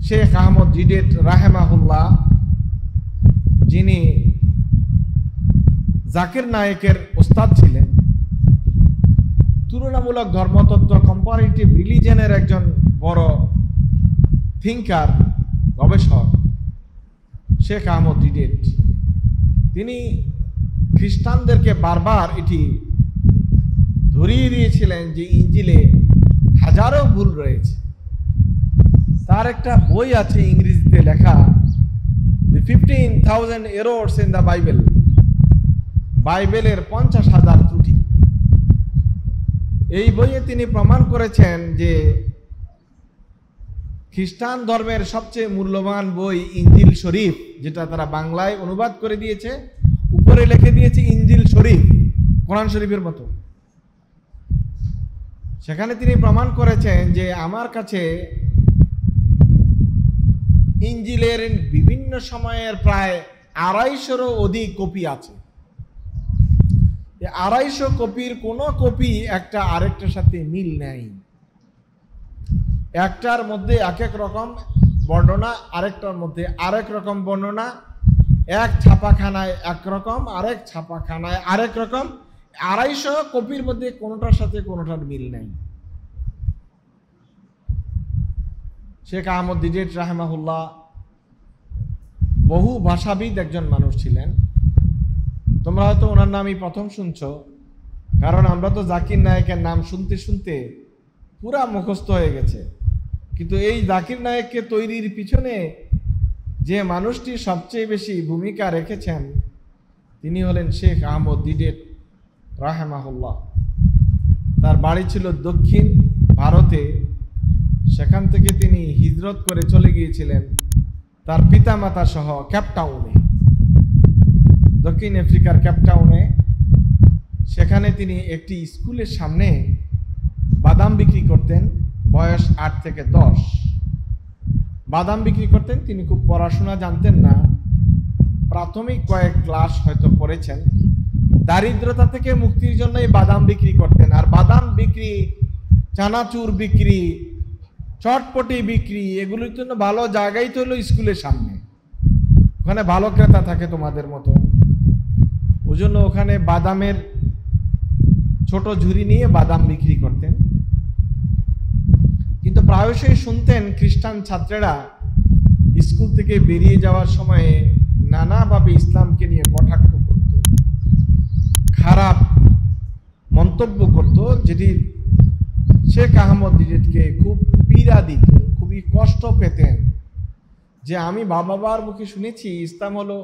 শেখ আহমদ ডিডেট রাহেমাহুল্লাহ, যিনি জাকির নায়েকের ওস্তাদ ছিলেন, তুলনামূলক ধর্মতত্ত্ব কম্পারেটিভ রিলিজনের একজন বড় থিঙ্কার, গবেষক শেখ আহমদ ডিডেট, তিনি খ্রিস্টানদেরকে বারবার এটি ধরিয়ে দিয়েছিলেন যে ইঞ্জিলে হাজারো ভুল রয়েছে। তার একটা বই আছে ইংরেজিতে লেখা, The 15,000 Errors in the Bible, বাইবেলের 50,000 ত্রুটি। এই বইয়ে তিনি প্রমাণ করেছেন যে খ্রিস্টান ধর্মের সবচেয়ে মূল্যবান বই ইনজিল শরীফ, যেটা তারা বাংলায় অনুবাদ করে দিয়েছে, উপরে লিখে দিয়েছে ইনজিল শরীফ, কোরআন শরীফের মতো। সেখানে তিনি প্রমাণ করেছেন যে আমার কাছে ইনজিলের বিভিন্ন সময়ের প্রায় 250-এরও অধিক কপি আছে। 250 কপির কোনো কপি একটা আরেকটার সাথে মিল নেই। একটার মধ্যে এক এক রকম বর্ণনা, আরেকটার মধ্যে আরেক রকম বর্ণনা, এক ছাপাখানায় একরকম, আরেক ছাপাখানায় আরেক রকম। 250 কপির মধ্যে কোনোটার সাথে কোনোটার মিল নেই। শেখ আহমদ ডিডেট রাহেমাহুল্লাহ বহু ভাষাবিদ একজন মানুষ ছিলেন। তোমরা হয়তো ওনার নামই প্রথম শুনছো, কারণ আমরা তো জাকির নায়েকের নাম শুনতে শুনতে পুরা মুখস্থ হয়ে গেছে। কিন্তু এই জাকির নায়েককে তৈরির পিছনে যে মানুষটি সবচেয়ে বেশি ভূমিকা রেখেছেন তিনি হলেন শেখ আহমদ ডিডেট রাহেমাহুল্লাহ। তার বাড়ি ছিল দক্ষিণ ভারতে। সেখান থেকে তিনি হিজরত করে চলে গিয়েছিলেন তার পিতামাতা সহ ক্যাপটাউনে, দক্ষিণ আফ্রিকার ক্যাপটাউনে। সেখানে তিনি একটি স্কুলের সামনে বাদাম বিক্রি করতেন। বয়স 8 থেকে 10 বাদাম বিক্রি করতেন। তিনি খুব পড়াশোনা জানতেন না, প্রাথমিক কয়েক ক্লাস হয়তো পড়েছেন। দারিদ্রতা থেকে মুক্তির জন্য এই বাদাম বিক্রি করতেন। আর বাদাম বিক্রি, চানাচুর বিক্রি, চটপটি বিক্রি, এগুলোর জন্য ভালো জায়গাই তো হলো স্কুলের সামনে। ওখানে ভালো ক্রেতা থাকে তোমাদের মতো। ওই জন্য ওখানে বাদামের ছোট ঝুড়ি নিয়ে বাদাম বিক্রি করতেন। কিন্তু প্রায়শই শুনতেন খ্রিস্টান ছাত্রেরা স্কুল থেকে বেরিয়ে যাওয়ার সময়ে নানাভাবে ইসলামকে নিয়ে কটাক্ষ করত, খারাপ মন্তব্য করত, যেটি শেখ আহমদ ডিডেটকে খুব পীড়া দিত, খুবই কষ্ট পেতেন। যে আমি বাবার মুখে শুনেছি ইসলাম হলো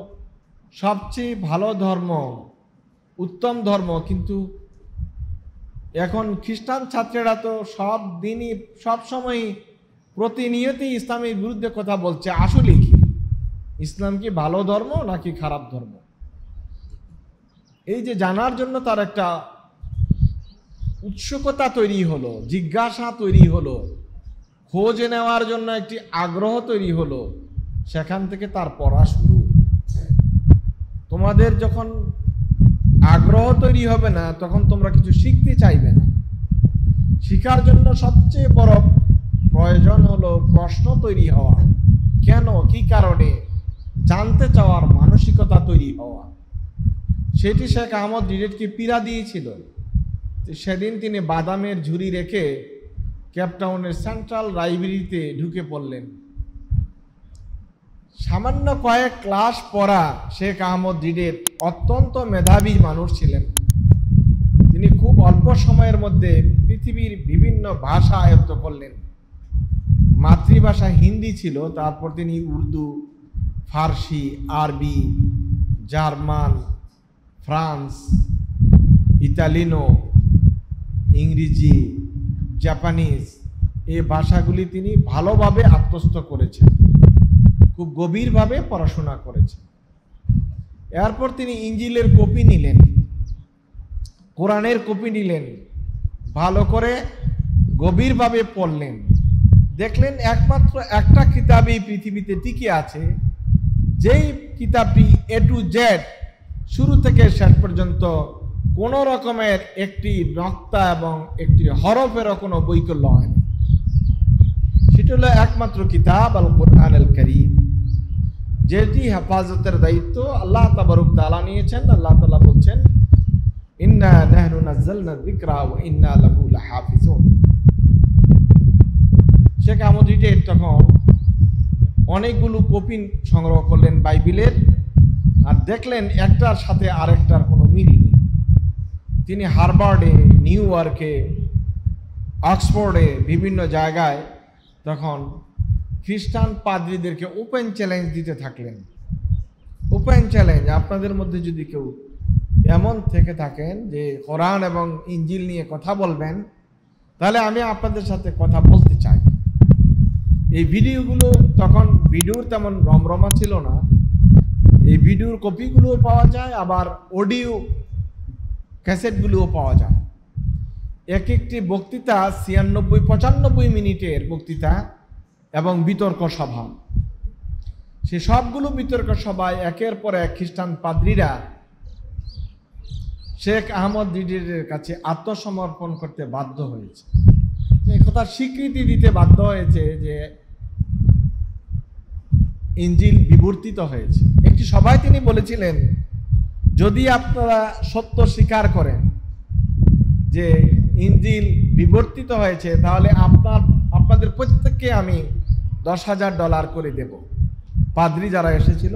সবচেয়ে ভালো ধর্ম, উত্তম ধর্ম, কিন্তু এখন খ্রিস্টান ছাত্রেরা তো সব দিনই সবসময় প্রতিনিয়তই ইসলামের বিরুদ্ধে কথা বলছে। আসলে কি ইসলাম কি ভালো ধর্ম নাকি খারাপ ধর্ম? এই যে জানার জন্য তার একটা উৎসুকতা তৈরি হলো, জিজ্ঞাসা তৈরি হলো, খোঁজ নেওয়ার জন্য একটি আগ্রহ তৈরি হলো, সেখান থেকে তার পড়া শুরু। তোমাদের যখন আগ্রহ তৈরি হবে না তখন তোমরা কিছু শিখতে চাইবে না। শিখার জন্য সবচেয়ে বড় প্রয়োজন হলো প্রশ্ন তৈরি হওয়া, কেন, কি কারণে, জানতে চাওয়ার মানসিকতা তৈরি হওয়া। সেটি শেখ আহমদ ডিডেটকে পীড়া দিয়েছিল। সেদিন তিনি বাদামের ঝুড়ি রেখে কেপটাউনের সেন্ট্রাল লাইব্রেরিতে ঢুকে পড়লেন। সামান্য কয়েক ক্লাস পড়া শেখ আহমদ ডিডেট অত্যন্ত মেধাবী মানুষ ছিলেন। তিনি খুব অল্প সময়ের মধ্যে পৃথিবীর বিভিন্ন ভাষা আয়ত্ত করলেন। মাতৃভাষা হিন্দি ছিল, তারপর তিনি উর্দু, ফার্সি, আরবি, জার্মান, ফ্রান্স, ইতালিনো, ইংরেজি, জাপানিজ, এই ভাষাগুলি তিনি ভালোভাবে আত্মস্থ করেছেন, খুব গভীরভাবে পড়াশোনা করেছেন। এরপর তিনি ইঞ্জিলের কপি নিলেন, কোরআনের কপি নিলেন, ভালো করে গভীরভাবে পড়লেন। দেখলেন একমাত্র একটা কিতাবই পৃথিবীতে টিকে আছে, যেই কিতাবটি A to Z শুরু থেকে শেষ পর্যন্ত কোনো রকমের একটি নক্তা এবং একটি হরফেরও কোনো বৈকল্য হয়নি। সেটি সেটা হলো একমাত্র কিতাব আল কোরআন আল করিম, যেটি হেফাজতের দায়িত্ব আল্লাহ তাবারক তাআলা নিয়েছেন। আল্লাহ তাআলা বলছেন, ইন্না নাহনু নাযালনা যিকরা ওয়া ইন্না লাহু লাহাফিজুন। শেখ আহমদ রিটের তখন অনেকগুলো কপি সংগ্রহ করলেন বাইবেলের, আর দেখলেন একটার সাথে আরেকটার কোনো মিল নেই। তিনি হার্ভার্ডে, নিউ ইয়র্কে, অক্সফোর্ডে বিভিন্ন জায়গায় তখন খ্রিস্টান পাদ্রীদেরকে ওপেন চ্যালেঞ্জ দিতে থাকলেন। ওপেন চ্যালেঞ্জ, আপনাদের মধ্যে যদি কেউ এমন থেকে থাকেন যে কোরআন এবং ইঞ্জিল নিয়ে কথা বলবেন, তাহলে আমি আপনাদের সাথে কথা বলতে চাই। এই ভিডিওগুলো তখন ভিডিওর তেমন রমরমা ছিল না, এই ভিডিওর কপিগুলোও পাওয়া যায়, আবার অডিও ক্যাসেটগুলোও পাওয়া যায়। এক একটি বক্তৃতা 96-95 মিনিটের বক্তৃতা এবং বিতর্ক সভা। সে সবগুলো বিতর্ক সভায় একের পর এক খ্রিস্টান পাদ্রীরা শেখ আহমদ দিদিরের কাছে আত্মসমর্পণ করতে বাধ্য হয়েছে, এই কথার স্বীকৃতি দিতে বাধ্য হয়েছে যে ইঞ্জিল বিবর্তিত হয়েছে। একটি সভায় তিনি বলেছিলেন, যদি আপনারা সত্য স্বীকার করেন যে ইঞ্জিল বিবর্তিত হয়েছে, তাহলে আপনাদের প্রত্যেককে আমি $10,000 করে দেব। পাদ্রী যারা এসেছিল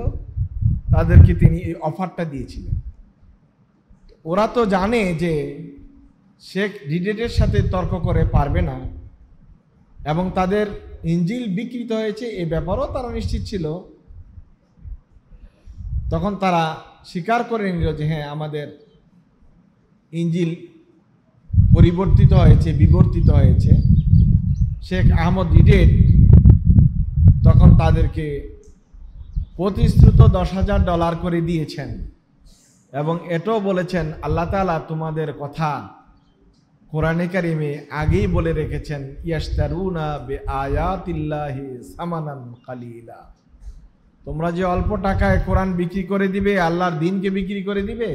তাদেরকে তিনি এই অফারটা দিয়েছিলেন। ওরা তো জানে যে শেখ ডিডেটের সাথে তর্ক করে পারবে না, এবং তাদের ইঞ্জিল বিকৃত হয়েছে এ ব্যাপারও তারা নিশ্চিত ছিল। তখন তারা স্বীকার করে নিল যে হ্যাঁ, আমাদের ইঞ্জিল পরিবর্তিত হয়েছে, বিবর্তিত হয়েছে। শেখ আহমদ ডিডেট তখন তাদেরকে প্রতিশ্রুত $10,000 করে দিয়েছেন, এবং এটাও বলেছেন আল্লাহ তাআলা তোমাদের কথা কোরআনে কারিমে আগেই বলে রেখেছেন, ইয়াশতারুনা বিআয়াতিল্লাহি সামানান কালিলা। তোমরা যে অল্প টাকায় কোরআন বিক্রি করে দিবে, আল্লাহর দ্বীনকে বিক্রি করে দিবে,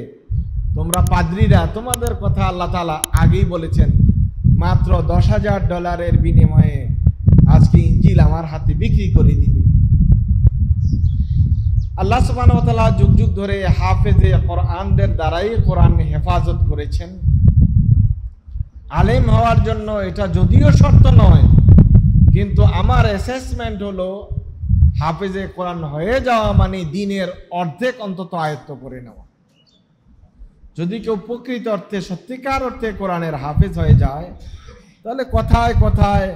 তোমরা পাদ্রীরা তোমাদের কথা আল্লাহ তাআলা আগেই বলেছেন, মাত্র $10,000 বিনিময়ে আজকে ইঞ্জিল আমার হাতে বিক্রি করে দিবে। আল্লাহ সুবহানাহু ওয়া তাআলা যুগ যুগ ধরে হাফেজে কোরআনদের দ্বারাই কোরআন হেফাজত করেছেন। আলেম হওয়ার জন্য এটা যদিও শর্ত নয়, কিন্তু আমার অ্যাসেসমেন্ট হলো হাফেজে কোরআন হয়ে যাওয়া মানে দ্বীনের অর্ধেক অন্তত আয়ত্ত করে নেওয়া। যদি কেউ প্রকৃত অর্থে, সত্যিকার অর্থে কোরআনের হাফেজ হয়ে যায়, তাহলে কথায় কথায়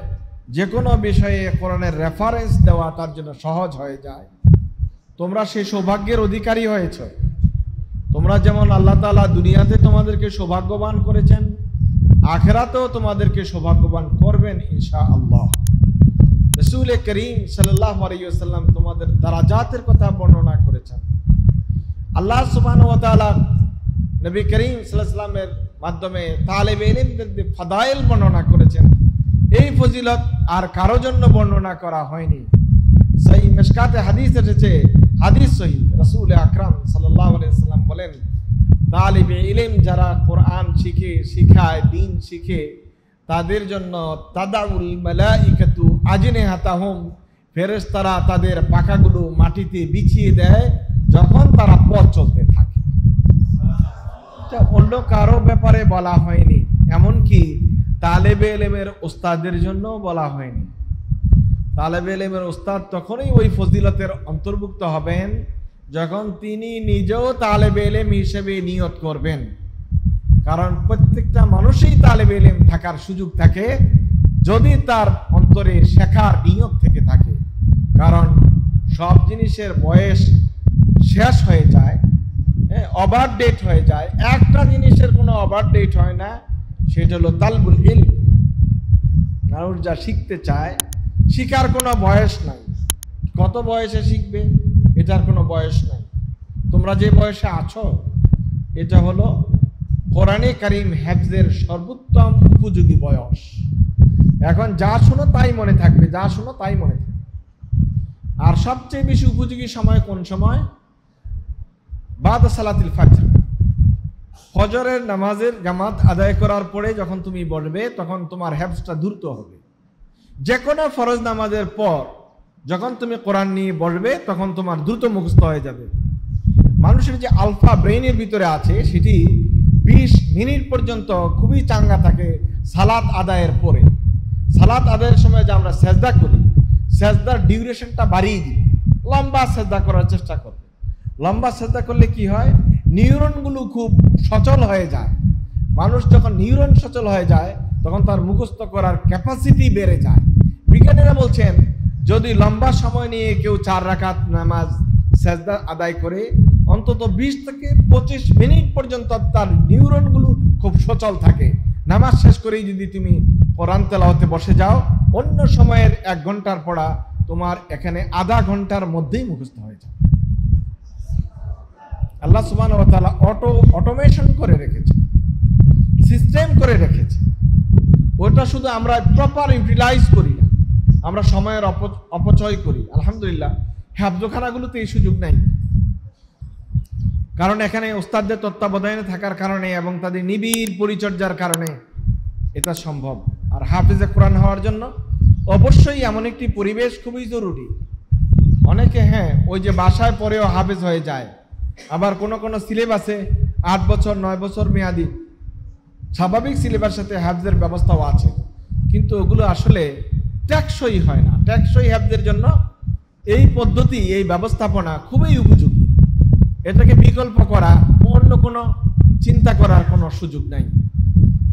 যে কোনো বিষয়ে কোরআনের রেফারেন্স দেওয়া তার জন্য সহজ হয়ে যায়। তোমরা সেই সৌভাগ্যের অধিকারী হয়েছ। তোমরা যেমন আল্লাহ তাআলা দুনিয়াতে তোমাদেরকে সৌভাগ্যবান করেছেন, আখিরাতেও তোমাদেরকে সৌভাগ্যবান করবেন ইনশাআল্লাহ। রাসূল করিম সাল্লাল্লাহু আলাইহি ওয়াসাল্লাম তোমাদের দারাজাতের কথা বর্ণনা করেছেন। আল্লাহ সুবহানাহু ওয়া তাআলা নবী করিম সাল্লাল্লাহু আলাইহি ওয়াসাল্লামের মাধ্যমে তালেবে ইলমদের ফাদাইল বর্ণনা করেছেন। এই ফজিলত আর কারো জন্য বর্ণনা করা হয়নি। সহিহ মিশকাতে হাদিস এসেছে, হাদিস সহিহ, রাসূল আকরাম সাল্লাল্লাহু আলাইহি ওয়াসাল্লাম বলেন, তালেবে ইলম যারা কোরআন শিখে, শিখায়, দ্বীন শিখে, তাদের জন্য তাদাউল মালাইকাতু আজনিহাতাহুম, ফেরেশতারা তাদের পাখাগুলো মাটিতে বিছিয়ে দেয় যখন তারা পথ চলতে থাকে। এটা অন্য কারো ব্যাপারে বলা হয়নি, এমনকি তালেবে ইলমের ওস্তাদের জন্য বলা হয়নি। তালেবে ইলমের ওস্তাদ তখনই ওই ফজিলতের অন্তর্ভুক্ত হবেন যখন তিনি নিজেও তালেবে ইলম হিসেবে নিয়ত করবেন। কারণ প্রত্যেকটা মানুষই তালেবে ইলম থাকার সুযোগ থাকে যদি তার অন্তরে শেখার নিয়ত থেকে থাকে। কারণ সব জিনিসের বয়স শেষ হয়ে যায়, ওভার ডেট হয়ে যায়। একটা জিনিসের কোনো ওভার ডেট হয় না, সেটা হলো তালবুল ইলম। মানুষ যা শিখতে চায়, শিখার কোনো বয়স নাই। কত বয়সে শিখবে এটার কোনো বয়স নাই। তোমরা যে বয়সে আছো, এটা হলো কোরআনে কারিম হেফজের সর্বোত্তম উপযোগী বয়স। এখন যা শোনো তাই মনে থাকবে, যা শোনো তাই মনে থাকবে। আর সবচেয়ে বেশি উপযোগী সময় কোন সময়? বাদা সালাতুল ফজর, ফজরের নামাজের জামাত আদায় করার পরে যখন তুমি বলবে, তখন তোমার হেফজটা দ্রুত হবে। যে কোনো ফরজ নামাজের পর যখন তুমি কোরআন নিয়ে বসবে তখন তোমার দ্রুত মুখস্থ হয়ে যাবে। মানুষের যে আলফা ব্রেইনের ভিতরে আছে সেটি 20 মিনিট পর্যন্ত খুবই চাঙ্গা থাকে সালাত আদায়ের পরে। সালাত আদায়ের সময় যে আমরা সেজদা করি, সেজদার ডিউরেশনটা বাড়িয়ে দিই, লম্বা সেজদা করার চেষ্টা করবে। লম্বা সেজদা করলে কি হয়, নিউরনগুলো খুব সচল হয়ে যায়। মানুষ যখন নিউরন সচল হয়ে যায় তখন তার মুখস্থ করার ক্যাপাসিটি বেড়ে যায়। বিজ্ঞানীরা বলছেন যদি লম্বা সময় নিয়ে কেউ 4 রাকাত নামাজ সেজদা আদায় করে অন্তত 20 থেকে 25 মিনিট পর্যন্ত তার নিউরনগুলো খুব সচল থাকে। নামাজ শেষ করেই যদি তুমি কোরআন তেলাওয়াতে বসে যাও, অন্য সময়ের 1 ঘন্টার পড়া তোমার এখানে আধা ঘন্টার মধ্যেই মুখস্থ হয়ে যাবে। আল্লাহ সুবহানাহু ওয়া তাআলা অটোমেশন করে রেখেছে, সিস্টেম করে রেখেছে। ওটা শুধু আমরা প্রপার ইউটিলাইজ করি না, আমরা সময়ের অপচয় করি। আলহামদুলিল্লাহ হাফজখানাগুলোতে এই সুযোগ নাই, কারণ এখানে ওস্তাদদের তত্ত্বাবধানে থাকার কারণে এবং তাদের নিবিড় পরিচর্যার কারণে এটা সম্ভব। আর হাফেজে কোরআন হওয়ার জন্য অবশ্যই এমন একটি পরিবেশ খুবই জরুরি। অনেকে ওই যে বাসায় পড়েও হাফেজ হয়ে যায়, আবার কোনো সিলেবাসে 8 বছর 9 বছর মেয়াদি স্বাভাবিক সিলেবাসের সাথে হাফজের ব্যবস্থাও আছে, কিন্তু ওগুলো আসলে টেকসই হয় না। টেকসই হাফজের জন্য এই পদ্ধতি, এই ব্যবস্থাপনা খুবই উপযোগী। এটাকে বিকল্প করা, অন্য কোনো চিন্তা করার কোনো সুযোগ নাই।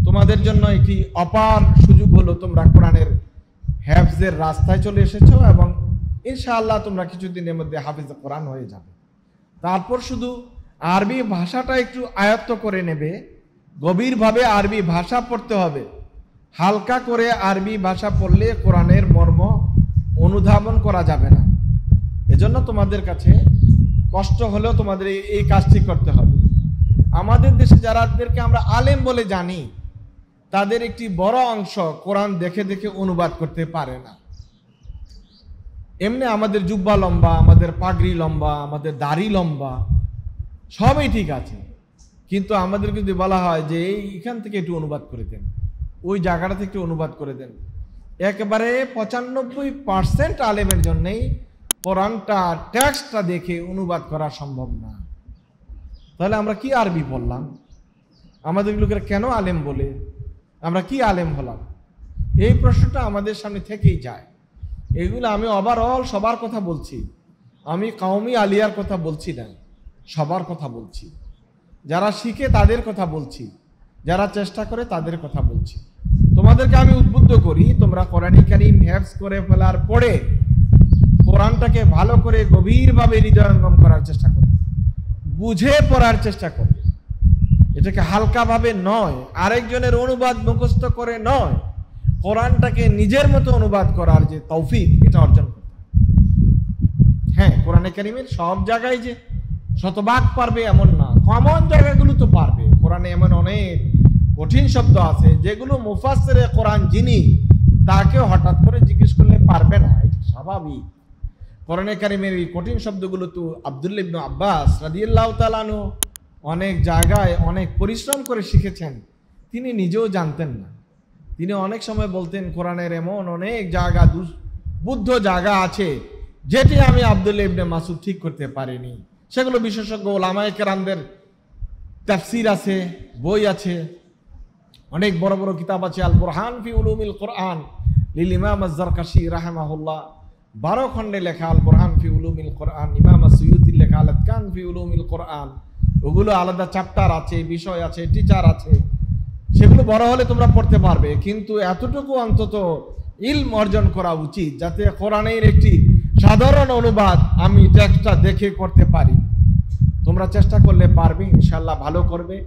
তোমাদের জন্য একটি অপার সুযোগ হলো তোমরা কোরআনের হাফজের রাস্তায় চলে এসেছো এবং ইনশাআল্লাহ তোমরা কিছুদিনের মধ্যে হাফেজে কোরআন হয়ে যাবে। তারপর শুধু আরবি ভাষাটা একটু আয়ত্ত করে নেবে, গভীরভাবে আরবি ভাষা পড়তে হবে। হালকা করে আরবি ভাষা পড়লে কোরআনের মর্ম অনুধাবন করা যাবে না। এজন্য তোমাদের কাছে কষ্ট হলেও তোমাদের এই কাজটি করতে হবে। আমাদের দেশে যারাদেরকে আমরা আলেম বলে জানি, তাদের একটি বড় অংশ কোরআন দেখে দেখে অনুবাদ করতে পারে না। এমনি আমাদের জুব্বা লম্বা, আমাদের পাগড়ি লম্বা, আমাদের দাড়ি লম্বা, সবই ঠিক আছে, কিন্তু আমাদের যদি বলা হয় যে এইখান থেকে একটু অনুবাদ করে দেন, ওই জায়গাটা থেকে একটু অনুবাদ করে দেন, একেবারে 95% আলেমের জন্যই কোরআনটা টেক্সটটা দেখে অনুবাদ করা সম্ভব না। তাহলে আমরা কি আরবি বললাম? আমাদের লোকেরা কেন আলেম বলে? আমরা কি আলেম হলাম? এই প্রশ্নটা আমাদের সামনে থেকেই যায়। এগুলো আমি ওভারঅল সবার কথা বলছি, আমি কওমি আলিয়ার কথা বলছি না, সবার কথা বলছি। যারা শিখে তাদের কথা বলছি, যারা চেষ্টা করে তাদের কথা বলছি। তোমাদেরকে আমি উদ্বুদ্ধ করি, তোমরা কোরআনে কারীম হিফজ করে ফেলার পরে কোরআনটাকে ভালো করে গভীরভাবে হৃদয়ঙ্গম করার চেষ্টা করবে, বুঝে পড়ার চেষ্টা করবে। এটাকে হালকাভাবে নয়, আরেকজনের অনুবাদ মুখস্থ করে নয়, কোরআনটাকে নিজের মতো অনুবাদ করার যে তৌফিক, এটা অর্জন করতে। কোরআনে কারীমের সব জায়গায় যে শতভাগ পারবে এমন না, কমন জায়গাগুলো তো পারবে। কোরআনে এমন অনেক কঠিন শব্দ আছে যেগুলো মুফাসসিরে কোরআন যিনি, তাকে হঠাৎ করে জিজ্ঞেস করলে পারবে না, এটা স্বাভাবিক। কোরআনে কারীমের এই কঠিন শব্দগুলো তো আব্দুল্লাহ ইবনে আব্বাস রাদিয়াল্লাহু তাআলা আনহু অনেক জায়গায় অনেক পরিশ্রম করে শিখেছেন, তিনি নিজেও জানতেন না। তিনি অনেক সময় বলতেন কোরআনের এমন অনেক জায়গা, বুদ্ধ জায়গা আছে যেটি আমি আব্দুল্লাহ ইবনে মাসউদ ঠিক করতে পারিনি। সেগুলো বিশেষজ্ঞ উলামায়ে কেরামদের তাফসীর আছে, বই আছে, অনেক বড় বড় কিতাব আছে। আল বুরহান ফি উলুমিল কোরআন লিল ইমাম আয-যারকাশী রাহিমাহুল্লাহ, 12 খণ্ডে লেখা আল বুরহান ফি উলুমিল কোরআন। ইমাম আস-সুয়ুতী লেখা আল আতকান ফি উলুমিল কোরআন। ওগুলো আলাদা চ্যাপ্টার আছে, বিষয় আছে, টিচার আছে, সেগুলো বড় হলে তোমরা পড়তে পারবে। কিন্তু এতটুকু অন্তত ইলম অর্জন করা উচিত যাতে কোরআনের একটি সাধারণ অনুবাদ আমি টেক্সটটা দেখে করতে পারি। তোমরা চেষ্টা করলে পারবে, ইনশাআল্লাহ ভালো করবে।